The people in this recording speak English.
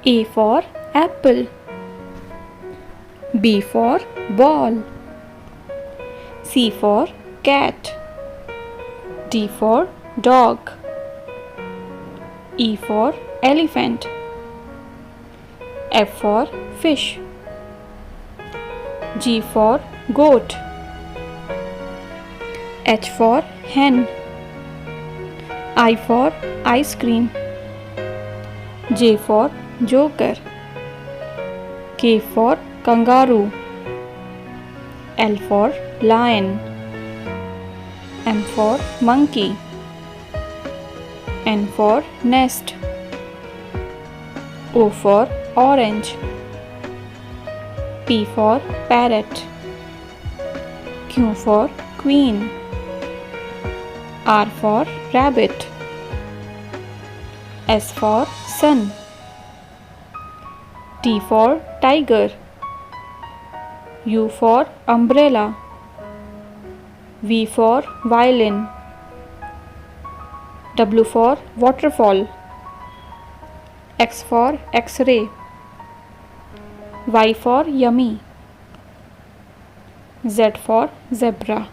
A for apple. B for ball. C for cat. D for dog. E for elephant. F for fish. G for goat. H for hen. I for ice cream. J for joker. K for kangaroo. L for lion. M for monkey. N for nest. O for orange. P for parrot. Q for queen. R for rabbit. S for sun. T for tiger. U for umbrella. V for violin. W for waterfall. X for X-ray. Y for yummy. Z for zebra.